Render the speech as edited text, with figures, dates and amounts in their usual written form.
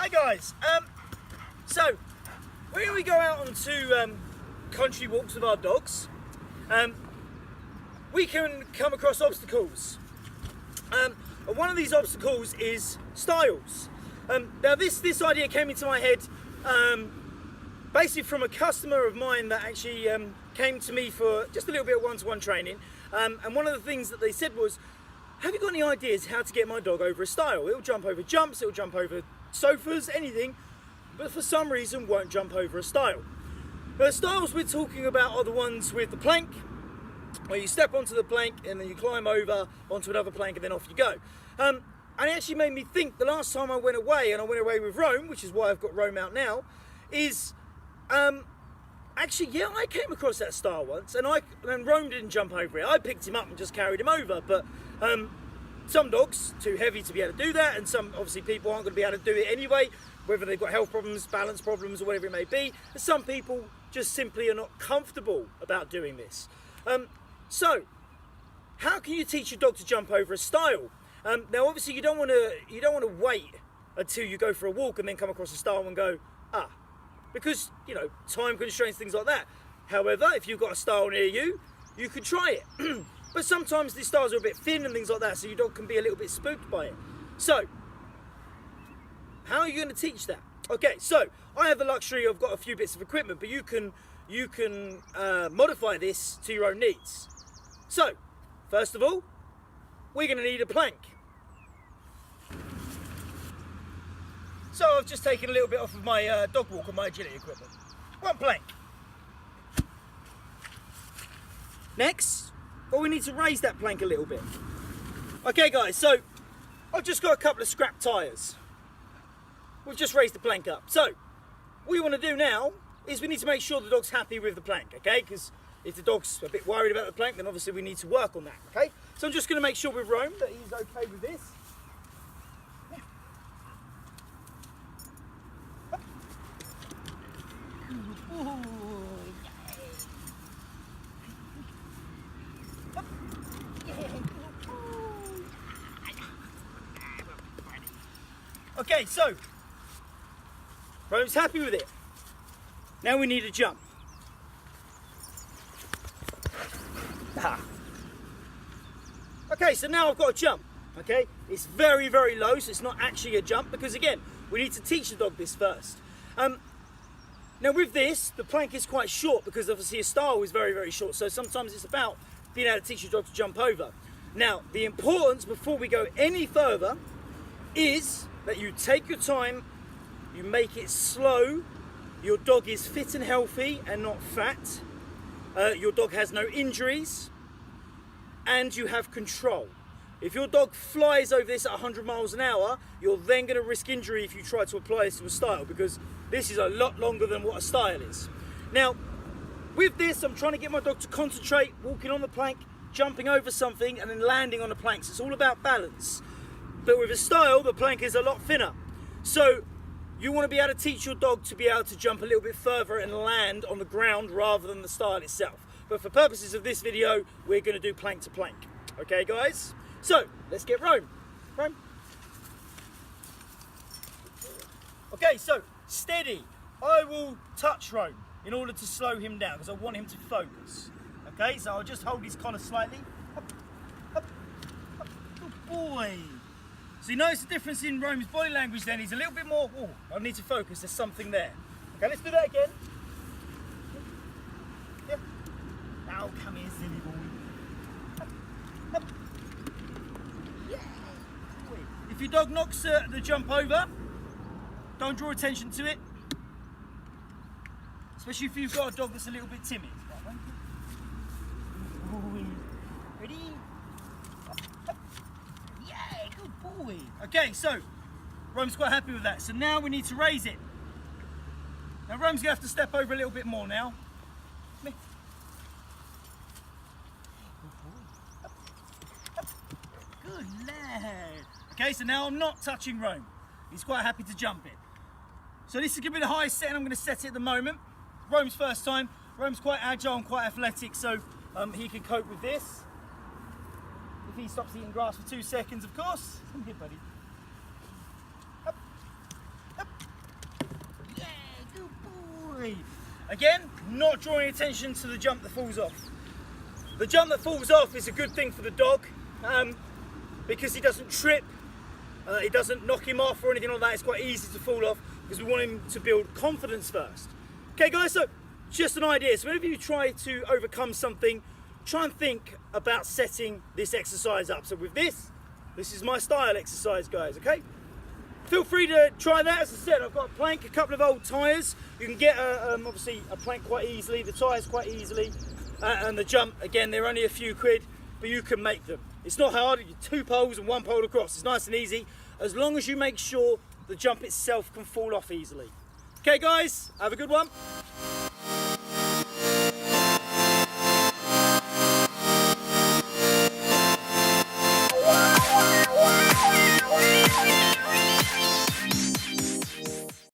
Hi guys, so when we go out onto country walks with our dogs, we can come across obstacles. And one of these obstacles is stiles. Now this idea came into my head basically from a customer of mine that actually came to me for just a little bit of one-to-one training. And one of the things that they said was, have you got any ideas how to get my dog over a stile? It'll jump over jumps, it'll jump over sofas, anything, but for some reason won't jump over a stile. Now, the stiles we're talking about are the ones with the plank, where you step onto the plank and then you climb over onto another plank and then off you go. And it actually made me think, the last time I went away, and I went away with Rome, which is why I've got Rome out now, is actually, yeah, I came across that stile once, and Rome didn't jump over it. I picked him up and just carried him over, but some dogs too heavy to be able to do that, and some obviously people aren't going to be able to do it anyway, whether they've got health problems, balance problems, or whatever it may be. And some people just simply are not comfortable about doing this. So, how can you teach your dog to jump over a stile? Now, obviously, you don't want to wait until you go for a walk and then come across a stile and go, because time constraints, things like that. However, if you've got a stile near you, you could try it. But sometimes these stiles are a bit thin and things like that, so your dog can be a little bit spooked by it. So, how are you going to teach that? Okay, so I have the luxury of got a few bits of equipment, but you can modify this to your own needs. So, first of all, we're going to need a plank. So I've just taken a little bit off of my dog walk on my agility equipment. One plank. Next, we need to raise that plank a little bit. Okay guys, so I've just got a couple of scrap tyres. We've just raised the plank up. So what we want to do now is we need to make sure the dog's happy with the plank, okay? Because if the dog's a bit worried about the plank, then obviously we need to work on that, okay? So I'm just going to make sure with Rome that he's okay with this. Okay, so Rome's happy with it. Now we need a jump. Okay, so now I've got a jump. Okay, it's very, very low, so it's not actually a jump because again, we need to teach the dog this first. Now with this, the plank is quite short because obviously a stile is very, very short. So sometimes it's about being able to teach your dog to jump over. Now, the importance before we go any further is that you take your time, you make it slow, your dog is fit and healthy and not fat, your dog has no injuries, and you have control. If your dog flies over this at 100 miles an hour, you're then going to risk injury if you try to apply this to a stile because this is a lot longer than what a stile is. Now, with this, I'm trying to get my dog to concentrate, walking on the plank, jumping over something, and then landing on the planks. It's all about balance. But with a stile, the plank is a lot thinner. So you want to be able to teach your dog to be able to jump a little bit further and land on the ground rather than the stile itself. But for purposes of this video, we're going to do plank to plank. Okay, guys? So, let's get Rome. Rome. Okay, so, steady. I will touch Rome in order to slow him down because I want him to focus. Okay, so I'll just hold his collar slightly. Up, up, up. Good boy. So you notice the difference in Rome's body language then. He's a little bit more, I need to focus, there's something there. Okay, let's do that again. Yeah. Now come here, silly boy. Up, up. Yeah. If your dog knocks the jump over, don't draw attention to it. Especially if you've got a dog that's a little bit timid. Ready? Yeah, good boy. Okay, so Rome's quite happy with that. So now we need to raise it. Now Rome's gonna have to step over a little bit more now. Good lad. Okay, so now I'm not touching Rome. He's quite happy to jump it. So this is gonna be the highest setting I'm gonna set it at the moment. Rome's first time. Rome's quite agile and quite athletic, so he can cope with this. If he stops eating grass for 2 seconds, of course. Come here, buddy. Up, up. need. Again, not drawing attention to the jump that falls off. The jump that falls off is a good thing for the dog because he doesn't trip, it doesn't knock him off or anything like that. It's quite easy to fall off because we want him to build confidence first. Okay guys, so just an idea. So whenever you try to overcome something, try and think about setting this exercise up. So with this is my style exercise, guys, okay? Feel free to try that. As I said, I've got a plank, a couple of old tyres. You can get obviously a plank quite easily, the tyres quite easily, and the jump, again, they're only a few quid, but you can make them. It's not hard, you're 2 poles and 1 pole across. It's nice and easy, as long as you make sure the jump itself can fall off easily. Okay guys, have a good one.